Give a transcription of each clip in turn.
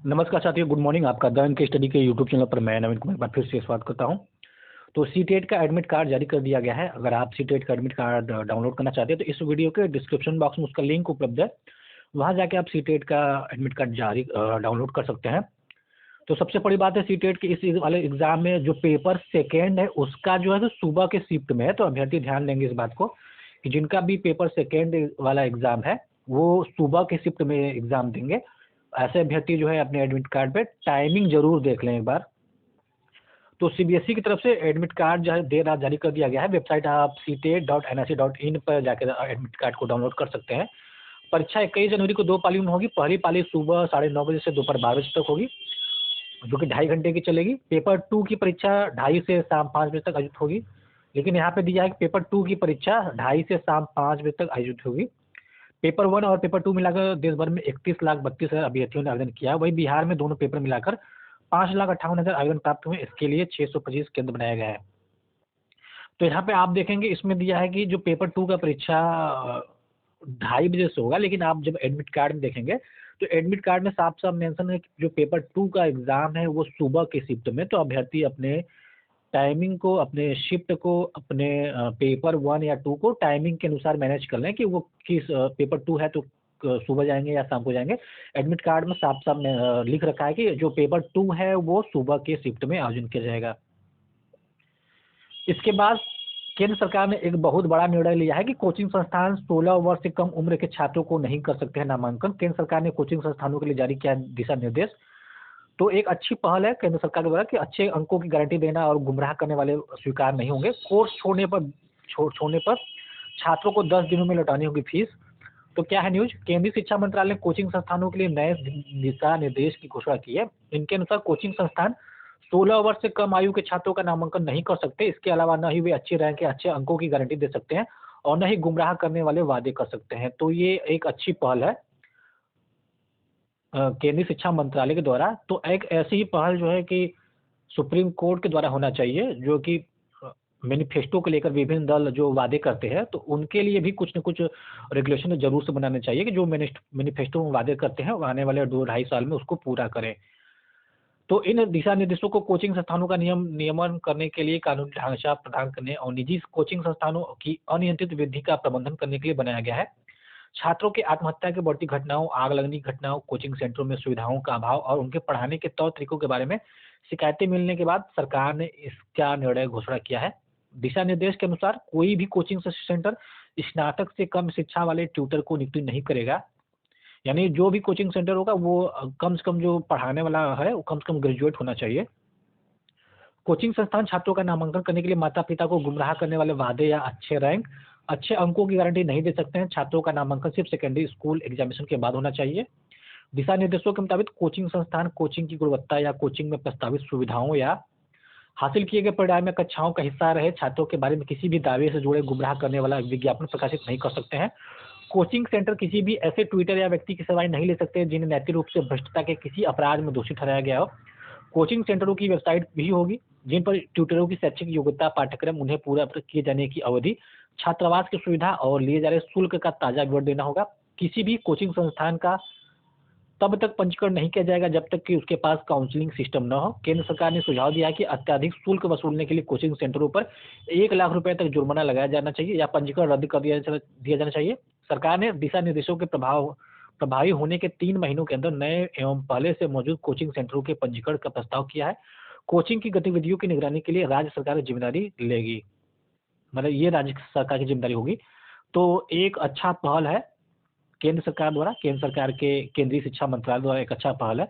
नमस्कार साथियों, good morning. आपका द एनके स्टडी के यूट्यूब चैनल पर मैं नवीन कुमार एक बार फिर से स्वागत करता हूं। तो सीटेट का एडमिट कार्ड जारी कर दिया गया है। अगर आप सीटेट का एडमिट कार्ड डाउनलोड करना चाहते हैं तो इस वीडियो के डिस्क्रिप्शन बॉक्स में उसका लिंक उपलब्ध है, वहां जाके आप सीटेट का एडमिट कार्ड डाउनलोड कर सकते हैं। तो सबसे बड़ी बात है, सीटेट के इस वाले एग्जाम में जो पेपर सेकेंड है उसका जो है तो सुबह के शिफ्ट में है। तो अभ्यर्थी ध्यान देंगे इस बात को कि जिनका भी पेपर सेकेंड वाला एग्जाम है वो सुबह के शिफ्ट में एग्जाम देंगे। ऐसे अभ्यर्थी जो है अपने एडमिट कार्ड पे टाइमिंग जरूर देख लें एक बार। तो सीबीएसई की तरफ से एडमिट कार्ड जो है देर रात जारी कर दिया गया है। वेबसाइट आप ctet.nic.in पर जाकर एडमिट कार्ड को डाउनलोड कर सकते हैं। परीक्षा 21 जनवरी को 2 पाली में होगी। पहली पाली सुबह 9:30 बजे से दोपहर 12 बजे तक होगी, जो कि 2.5 घंटे की चलेगी। पेपर 2 की परीक्षा 2:30 से शाम 5 बजे तक आयोजित होगी। लेकिन यहाँ पे दिया है कि पेपर 2 की परीक्षा 2:30 से शाम 5 बजे तक आयोजित होगी। पेपर 1 और पेपर 2 मिलाकर देश भर में 31,32,000 अभ्यर्थियों ने आवेदन किया। वही बिहार में दोनों पेपर मिलाकर 5,58,000 आवेदन प्राप्त हुए। इसके लिए 625 केंद्र बनाया गया है। तो यहाँ पे आप देखेंगे इसमें दिया है कि जो पेपर 2 का परीक्षा 2:30 बजे से होगा, लेकिन आप जब एडमिट कार्ड में देखेंगे तो एडमिट कार्ड में साफ साफ मेंशन है कि जो पेपर 2 का एग्जाम है वो सुबह के शिफ्ट में। तो अभ्यर्थी अपने टाइमिंग को, अपने शिफ्ट को, अपने पेपर 1 या 2 को टाइमिंग के अनुसार मैनेज कर लें कि वो किस पेपर 2 है तो सुबह जाएंगे या शाम को जाएंगे। एडमिट कार्ड में साफ साफ लिख रखा है कि जो पेपर 2 है वो सुबह के शिफ्ट में आयोजन किया जाएगा। इसके बाद केंद्र सरकार ने एक बहुत बड़ा निर्णय लिया है कि कोचिंग संस्थान 16 वर्ष से कम उम्र के छात्रों को नहीं कर सकते हैं नामांकन। केंद्र सरकार ने कोचिंग संस्थानों के लिए जारी किया दिशा निर्देश। तो एक अच्छी पहल है केंद्र सरकार के द्वारा कि अच्छे अंकों की गारंटी देना और गुमराह करने वाले स्वीकार नहीं होंगे। कोर्स छोड़ने पर छात्रों को 10 दिनों में लौटानी होगी फीस। तो क्या है न्यूज, केंद्रीय शिक्षा मंत्रालय ने कोचिंग संस्थानों के लिए नए दिशा निर्देश की घोषणा की है। इनके अनुसार कोचिंग संस्थान 16 वर्ष से कम आयु के छात्रों का नामांकन नहीं कर सकते। इसके अलावा न ही वे अच्छे रैंक या अच्छे अंकों की गारंटी दे सकते हैं और न ही गुमराह करने वाले वादे कर सकते हैं। तो ये एक अच्छी पहल है केंद्रीय शिक्षा मंत्रालय के द्वारा। तो एक ऐसी ही पहल जो है कि सुप्रीम कोर्ट के द्वारा होना चाहिए, जो कि मैनिफेस्टो को लेकर विभिन्न दल जो वादे करते हैं तो उनके लिए भी कुछ न कुछ रेगुलेशन जरूर से बनाने चाहिए कि जो मैनिफेस्टो में वादे करते हैं वो आने वाले 2-2.5 साल में उसको पूरा करें। तो इन दिशा निर्देशों को कोचिंग संस्थानों का नियमन करने के लिए कानूनी ढांचा प्रदान करने और निजी कोचिंग संस्थानों की अनियंत्रित वृद्धि का प्रबंधन करने के लिए बनाया गया है। छात्रों की आत्महत्या की बढ़ती घटनाओं, आग लगने की घटनाओं, कोचिंग सेंटरों में सुविधाओं का अभाव और उनके पढ़ाने के तौर तरीकों के बारे में शिकायतें मिलने के बाद सरकार ने इसका निर्णय घोषणा किया है। दिशा निर्देश के अनुसार कोई भी कोचिंग सेंटर स्नातक से कम शिक्षा वाले ट्यूटर को नियुक्ति नहीं करेगा। यानी जो भी कोचिंग सेंटर होगा वो कम से कम जो पढ़ाने वाला है वो कम से कम ग्रेजुएट होना चाहिए। कोचिंग संस्थान छात्रों का नामांकन करने के लिए माता पिता को गुमराह करने वाले वादे या अच्छे रैंक, अच्छे अंकों की गारंटी नहीं दे सकते हैं। छात्रों का नामांकन सिर्फ सेकेंडरी स्कूल एग्जामिनेशन के बाद होना चाहिए। दिशा निर्देशों के मुताबिक कोचिंग संस्थान कोचिंग की गुणवत्ता या कोचिंग में प्रस्तावित सुविधाओं या हासिल किए गए परिणाम या कक्षाओं का हिस्सा रहे छात्रों के बारे में किसी भी दावे से जुड़े गुमराह करने वाला विज्ञापन प्रकाशित नहीं कर सकते हैं। कोचिंग सेंटर किसी भी ऐसे ट्विटर या व्यक्ति की सेवाएं नहीं ले सकते जिन्हें नैतिक रूप से भ्रष्टता के किसी अपराध में दोषी ठहराया गया हो। कोचिंग सेंटरों की वेबसाइट भी होगी जिन पर ट्यूटरों की शैक्षिक योग्यता, पाठ्यक्रम, उन्हें पूरा किए जाने की अवधि, छात्रावास की सुविधा और लिए जा रहे शुल्क का ताजा विवरण देना होगा। किसी भी कोचिंग संस्थान का तब तक पंजीकरण नहीं किया जाएगा जब तक कि उसके पास काउंसलिंग सिस्टम न हो। केंद्र सरकार ने सुझाव दिया है कि अत्यधिक शुल्क वसूलने के लिए कोचिंग सेंटरों पर 1 लाख रुपए तक जुर्माना लगाया जाना चाहिए या पंजीकरण रद्द कर दिया जाना चाहिए। सरकार ने दिशा निर्देशों के प्रभावी होने के 3 महीनों के अंदर नए एवं पहले से मौजूद कोचिंग सेंटरों के पंजीकरण का प्रस्ताव किया है। कोचिंग की गतिविधियों की निगरानी के लिए राज्य सरकार जिम्मेदारी लेगी, मतलब ये राज्य सरकार की जिम्मेदारी होगी। तो एक अच्छा पहल है केंद्र सरकार द्वारा, केंद्र सरकार के केंद्रीय शिक्षा मंत्रालय द्वारा एक अच्छा पहल है।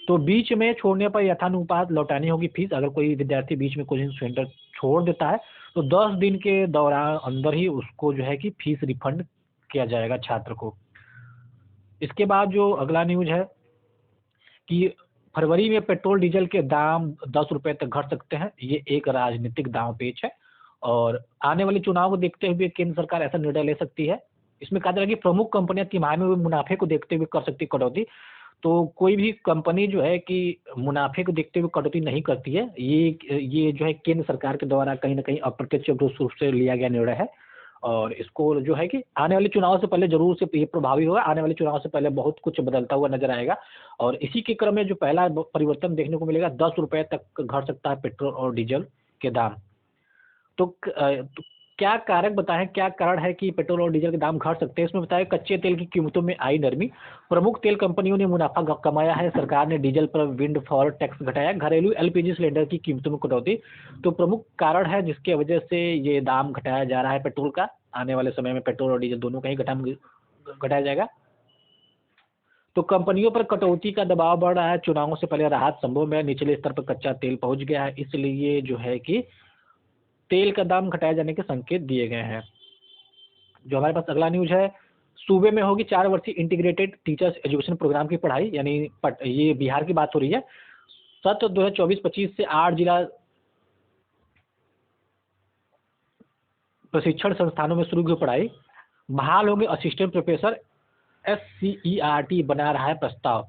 तो बीच में छोड़ने पर यथानुपात लौटानी होगी फीस। अगर कोई विद्यार्थी बीच में कोचिंग सेंटर छोड़ देता है तो 10 दिन के दौरान अंदर ही उसको जो है कि फीस रिफंड किया जाएगा छात्र को। इसके बाद जो अगला न्यूज है कि फरवरी में पेट्रोल डीजल के दाम 10 रुपए तक घट सकते हैं। ये एक राजनीतिक दांव पेच है और आने वाले चुनाव को देखते हुए केंद्र सरकार ऐसा निर्णय ले सकती है। इसमें कहा जा रहा है कि प्रमुख कंपनियां तिमाही में हुए मुनाफे को देखते हुए कर सकती कटौती। तो कोई भी कंपनी जो है कि मुनाफे को देखते हुए कटौती नहीं करती है। ये जो है केंद्र सरकार के द्वारा कहीं ना कहीं अप्रत्यक्ष रूप से लिया गया निर्णय है और इसको जो है कि आने वाले चुनाव से पहले ज़रूर से ये प्रभावी होगा, आने वाले चुनाव से पहले बहुत कुछ बदलता हुआ नज़र आएगा। और इसी के क्रम में जो पहला ब परिवर्तन देखने को मिलेगा, ₹10 तक घट सकता है पेट्रोल और डीज़ल के दाम। तो क्या कारक बताएँ, क्या कारण है कि पेट्रोल और डीज़ल के दाम घट सकते हैं? इसमें बताया कच्चे तेल की कीमतों में आई नरमी, प्रमुख तेल कंपनियों ने मुनाफ़ा कमाया है, सरकार ने डीज़ल पर विंडफॉल टैक्स घटाया, घरेलू एलपीजी सिलेंडर की कीमतों में कटौती। तो प्रमुख कारण है जिसकी वजह से ये दाम घटाया जा रहा है पेट्रोल का। आने वाले समय में पेट्रोल और डीज़ल दोनों का ही घटाया जाएगा। तो कंपनियों पर कटौती का दबाव बढ़ रहा है, चुनावों से पहले राहत संभव है, निचले स्तर पर कच्चा तेल पहुँच गया है, इसलिए जो है कि तेल का दाम घटाए जाने के संकेत दिए गए हैं। जो हमारे पास अगला न्यूज़ है, सूबे में होगी 4 वर्षीय इंटीग्रेटेड टीचर्स एजुकेशन प्रोग्राम की पढ़ाई, यानी ये बिहार की बात हो रही है। सत्र 2024-25 से 8 जिला प्रशिक्षण संस्थानों में शुरू की पढ़ाई। बहाल होंगे असिस्टेंट प्रोफेसर, SCERT बना रहा है प्रस्ताव।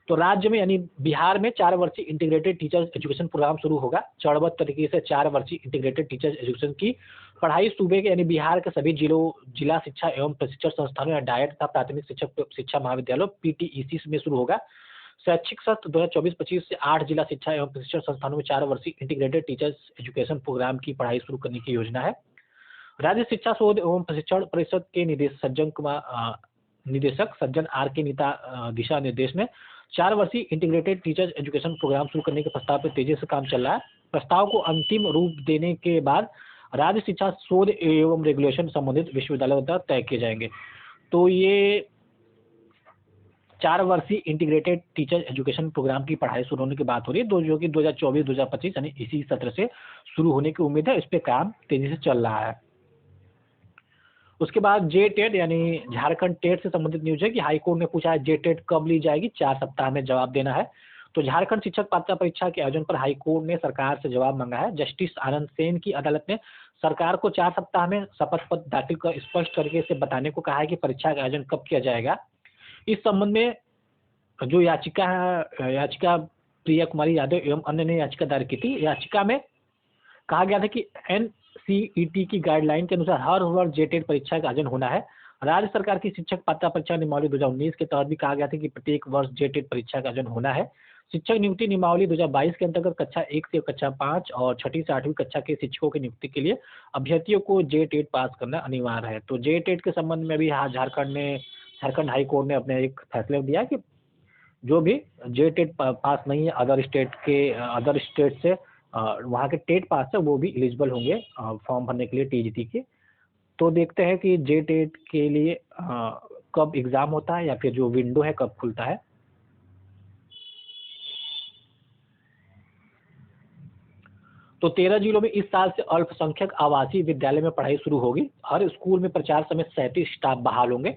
तो राज्य में यानी बिहार में 4 वर्षीय इंटीग्रेटेड टीचर्स एजुकेशन प्रोग्राम शुरू होगा। चरणबद्ध तरीके से 4 वर्षीय इंटीग्रेटेड टीचर्स एजुकेशन की पढ़ाई सूबे के यानी बिहार के सभी जिला शिक्षा एवं प्रशिक्षण संस्थानों या डायट तथा प्राथमिक शिक्षक शिक्षा महाविद्यालयों PTEC में शुरू होगा। शैक्षिक सत्र 2024-25 से 8 जिला शिक्षा एवं प्रशिक्षण संस्थानों में 4 वर्षीय इंटीग्रेटेड टीचर्स एजुकेशन प्रोग्राम की पढ़ाई शुरू करने की योजना है। राज्य शिक्षा शोध एवं प्रशिक्षण परिषद के निदेशक सज्जन आर के दिशा निर्देश में 4 वर्षीय इंटीग्रेटेड टीचर्स एजुकेशन प्रोग्राम शुरू करने के प्रस्ताव पर तेजी से काम चल रहा है। प्रस्ताव को अंतिम रूप देने के बाद राज्य शिक्षा शोध एवं रेगुलेशन संबंधित विश्वविद्यालयों द्वारा तय किए जाएंगे। तो ये 4 वर्षीय इंटीग्रेटेड टीचर एजुकेशन प्रोग्राम की पढ़ाई शुरू होने की बात हो रही है, जो कि 2024-2025 यानी इसी सत्र से शुरू होने की उम्मीद है। इस पे काम तेजी से चल रहा है। उसके बाद जेटेट यानी झारखंड टेट से संबंधित न्यूज़ है कि हाईकोर्ट ने पूछा है जेटेट कब ली जाएगी, 4 सप्ताह में जवाब देना है। तो झारखंड शिक्षक पात्रता परीक्षा के आयोजन पर हाईकोर्ट ने सरकार से जवाब मांगा है। जस्टिस आनंद सेन की अदालत ने सरकार को 4 सप्ताह में शपथ पत्र दाखिल कर स्पष्ट तरीके से बताने को कहा है कि परीक्षा का आयोजन कब किया जाएगा। इस संबंध में जो याचिका प्रिया कुमारी यादव एवं अन्य ने याचिका दायर की थी। याचिका में कहा गया था कि NCET की गाइडलाइन के अनुसार हर वर्ष जेटेट परीक्षा का आयोजन होना है। राज्य सरकार की शिक्षक पात्रता परीक्षा नियमावली 2019 के तहत भी कहा गया था कि प्रत्येक वर्ष जेटेट परीक्षा का आयोजन होना है। शिक्षक नियुक्ति नियमावली 2022 के अंतर्गत कक्षा 1 से कक्षा 5 और 6ठी से 8वीं कक्षा के शिक्षकों की नियुक्ति के लिए अभ्यर्थियों को जेटेट पास करना अनिवार्य है। तो जेटेट के संबंध में भी झारखंड हाई कोर्ट ने अपने एक फैसले में दिया कि जो भी जेटेट पास नहीं है अदर स्टेट से वहाँ के टेट पास है वो भी एलिजिबल होंगे फॉर्म भरने के लिए TGT के। तो देखते हैं कि जेटेट के लिए कब एग्ज़ाम होता है या फिर जो विंडो है कब खुलता है। तो 13 जिलों में इस साल से अल्पसंख्यक आवासीय विद्यालय में पढ़ाई शुरू होगी। हर स्कूल में प्रचार समेत 37 स्टाफ बहाल होंगे।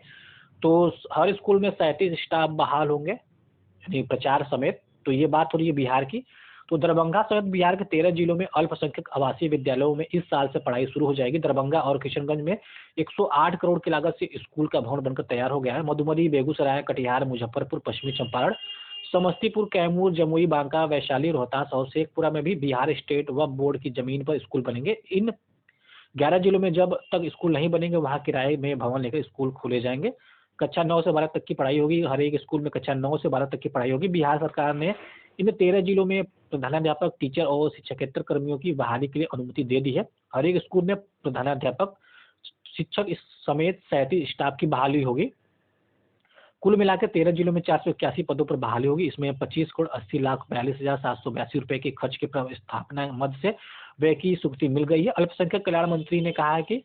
तो हर स्कूल में 37 स्टाफ बहाल होंगे यानी प्रचार समेत। तो ये बात हो रही है बिहार की। तो दरभंगा समेत बिहार के 13 जिलों में अल्पसंख्यक आवासीय विद्यालयों में इस साल से पढ़ाई शुरू हो जाएगी। दरभंगा और किशनगंज में 108 करोड़ की लागत से स्कूल का भवन बनकर तैयार हो गया है। मधुबनी, बेगूसराय, कटिहार, मुजफ्फरपुर, पश्चिमी चंपारण, समस्तीपुर, कैमूर, जमुई, बांका, वैशाली, रोहतास और शेखपुरा में भी बिहार स्टेट वक्फ बोर्ड की जमीन पर स्कूल बनेंगे। इन 11 जिलों में जब तक स्कूल नहीं बनेंगे वहाँ किराए में भवन लेकर स्कूल खोले जाएंगे। कक्षा 9 से 12 तक की पढ़ाई होगी। हर एक स्कूल में कक्षा 9 से 12 तक की पढ़ाई होगी। बिहार सरकार ने इन 13 जिलों में प्रधानाध्यापक, टीचर और शिक्षकेतर कर्मियों की बहाली के लिए अनुमति दे दी है। हर एक स्कूल में प्रधानाध्यापक, शिक्षक इस समेत 37 स्टाफ की बहाली होगी। कुल मिलाकर 13 जिलों में 481 पदों पर बहाली होगी। इसमें 25,80,42,782 रुपए के खर्च के स्थापना मद से व्यय की स्वीकृति मिल गई है। अल्पसंख्यक कल्याण मंत्री ने कहा है कि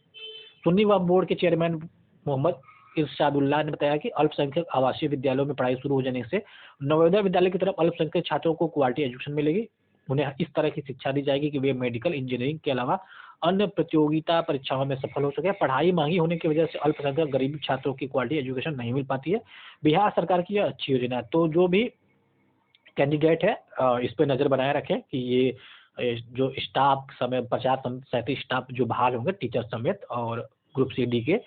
सुन्नी वक्फ बोर्ड के चेयरमैन मोहम्मद इरशादुल्लाह ने बताया कि अल्पसंख्यक आवासीय विद्यालयों में पढ़ाई शुरू हो जाने से नवोदय विद्यालय की तरफ अल्पसंख्यक छात्रों को क्वालिटी एजुकेशन मिलेगी। उन्हें इस तरह की शिक्षा दी जाएगी कि वे मेडिकल, इंजीनियरिंग के अलावा अन्य प्रतियोगिता परीक्षाओं में सफल हो सके। पढ़ाई महंगी होने की वजह से अल्पसंख्यक गरीब छात्रों की क्वालिटी एजुकेशन नहीं मिल पाती है। बिहार सरकार की यह अच्छी योजना है। तो जो भी कैंडिडेट है इस पर नज़र बनाए रखें कि ये जो स्टाफ समय 50-37 स्टाफ जो बहाल होंगे टीचर समेत और ग्रुप CD के,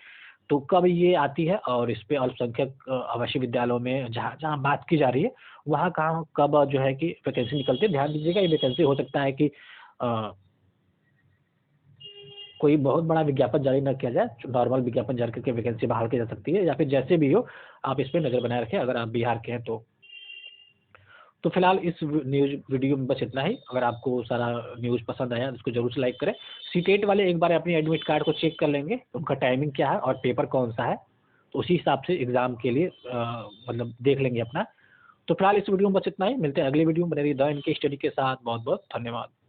तो कब ये आती है और इस पे अल्पसंख्यक आवासीय विद्यालयों में जहाँ बात की जा रही है वहाँ कहाँ कब जो है कि वैकेंसी निकलती है। ध्यान दीजिएगा ये वैकेंसी हो सकता है कि कोई बहुत बड़ा विज्ञापन जारी ना किया जाए, नॉर्मल विज्ञापन जारी करके वैकेंसी बहाल की जा सकती है, या फिर जैसे भी हो आप इस पे नज़र बनाए रखें अगर आप बिहार के हैं तो। तो फिलहाल इस न्यूज़ वीडियो में बस इतना ही। अगर आपको सारा न्यूज़ पसंद आया तो इसको ज़रूर से लाइक करें। सीटेट वाले एक बार अपनी एडमिट कार्ड को चेक कर लेंगे, उनका टाइमिंग क्या है और पेपर कौन-सा है, तो उसी हिसाब से एग्ज़ाम के लिए मतलब देख लेंगे अपना। तो फिलहाल इस वीडियो में बस इतना ही, मिलते हैं अगली वीडियो में, बने रहिए द इनके स्टडी के साथ। बहुत-बहुत धन्यवाद।